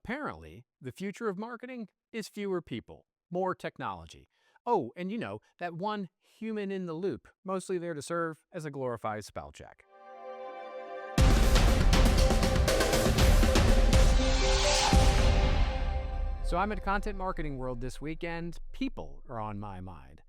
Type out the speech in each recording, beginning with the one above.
Apparently, the future of marketing is fewer people, more technology. Oh, and that one human in the loop, mostly there to serve as a glorified spell check. So I'm at Content Marketing World this weekend. People are on my mind.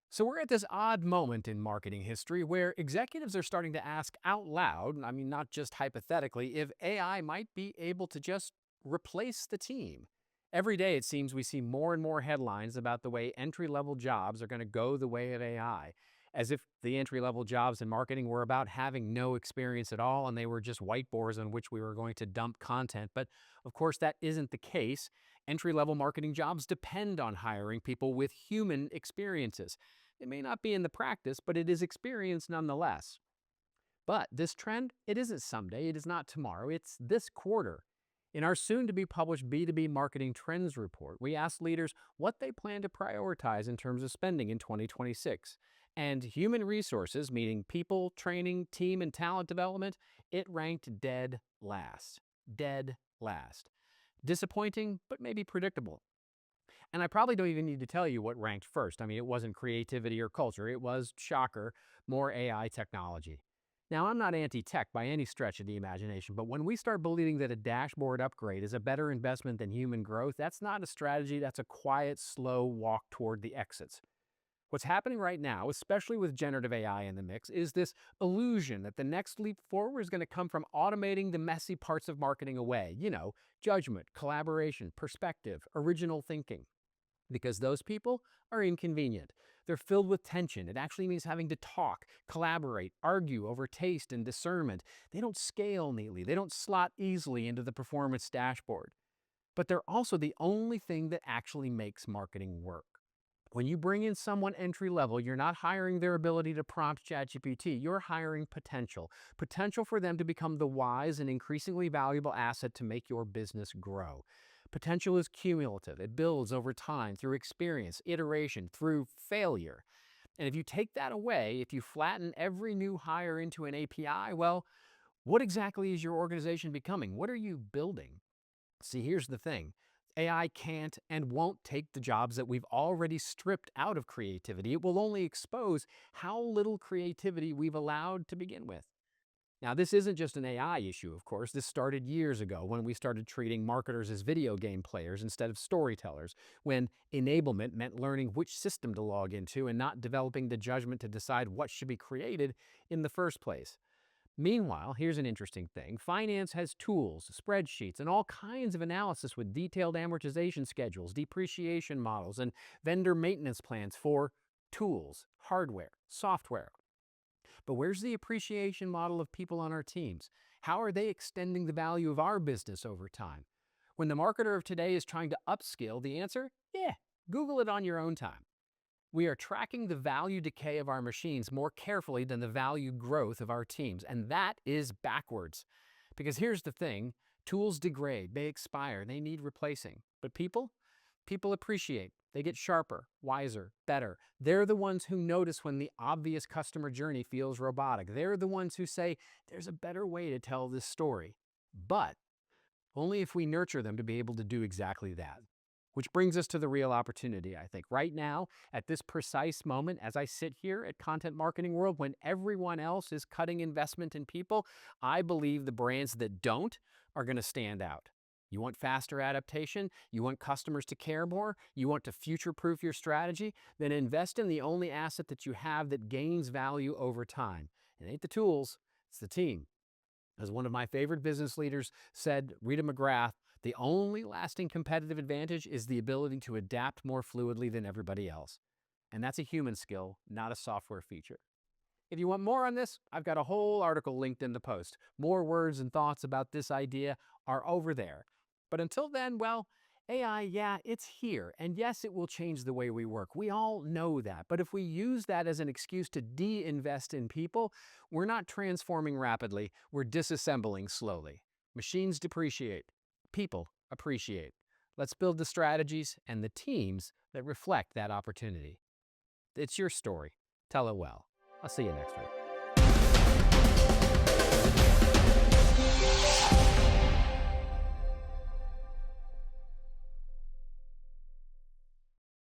So we're at this odd moment in marketing history where executives are starting to ask out loud, not just hypothetically, if AI might be able to just replace the team. Every day it seems we see more and more headlines about the way entry-level jobs are going to go the way of AI, as if the entry-level jobs in marketing were about having no experience at all and they were just whiteboards on which we were going to dump content. But of course that isn't the case. Entry-level marketing jobs depend on hiring people with human experiences. It may not be in the practice, but it is experience nonetheless. But this trend, it isn't someday, it is not tomorrow, it's this quarter. In our soon-to-be published B2B Marketing Trends Report, we asked leaders what they plan to prioritize in terms of spending in 2026. And human resources, meaning people, training, team, and talent development, it ranked dead last. Dead last. Disappointing, but maybe predictable. And I probably don't even need to tell you what ranked first. It wasn't creativity or culture. It was, shocker, more AI technology. Now, I'm not anti-tech by any stretch of the imagination, but when we start believing that a dashboard upgrade is a better investment than human growth, that's not a strategy, that's a quiet, slow walk toward the exits. What's happening right now, especially with generative AI in the mix, is this illusion that the next leap forward is going to come from automating the messy parts of marketing away. Judgment, collaboration, perspective, original thinking. Because those people are inconvenient. They're filled with tension. It actually means having to talk, collaborate, argue over taste and discernment. They don't scale neatly. They don't slot easily into the performance dashboard. But they're also the only thing that actually makes marketing work. When you bring in someone entry level, you're not hiring their ability to prompt ChatGPT. You're hiring potential. Potential for them to become the wise and increasingly valuable asset to make your business grow. Potential is cumulative. It builds over time through experience, iteration, through failure. And if you take that away, if you flatten every new hire into an API, well, what exactly is your organization becoming? What are you building? See, here's the thing. AI can't and won't take the jobs that we've already stripped out of creativity. It will only expose how little creativity we've allowed to begin with. Now, this isn't just an AI issue, of course. This started years ago when we started treating marketers as video game players instead of storytellers, when enablement meant learning which system to log into and not developing the judgment to decide what should be created in the first place. Meanwhile, here's an interesting thing. Finance has tools, spreadsheets, and all kinds of analysis with detailed amortization schedules, depreciation models, and vendor maintenance plans for tools, hardware, software. But where's the appreciation model of people on our teams? How are they extending the value of our business over time? When the marketer of today is trying to upskill, the answer? Yeah, Google it on your own time. We are tracking the value decay of our machines more carefully than the value growth of our teams, and that is backwards. Because here's the thing, tools degrade, they expire, they need replacing. But people appreciate. They get sharper, wiser, better. They're the ones who notice when the obvious customer journey feels robotic. They're the ones who say, there's a better way to tell this story. But only if we nurture them to be able to do exactly that. Which brings us to the real opportunity, I think. Right now, at this precise moment, as I sit here at Content Marketing World, when everyone else is cutting investment in people, I believe the brands that don't are going to stand out. You want faster adaptation? You want customers to care more? You want to future-proof your strategy? Then invest in the only asset that you have that gains value over time. It ain't the tools, it's the team. As one of my favorite business leaders said, Rita McGrath, the only lasting competitive advantage is the ability to adapt more fluidly than everybody else. And that's a human skill, not a software feature. If you want more on this, I've got a whole article linked in the post. More words and thoughts about this idea are over there. But until then, well, AI, yeah, it's here. And yes, it will change the way we work. We all know that. But if we use that as an excuse to de-invest in people, we're not transforming rapidly, we're disassembling slowly. Machines depreciate. People appreciate. Let's build the strategies and the teams that reflect that opportunity. It's your story. Tell it well. I'll see you next week.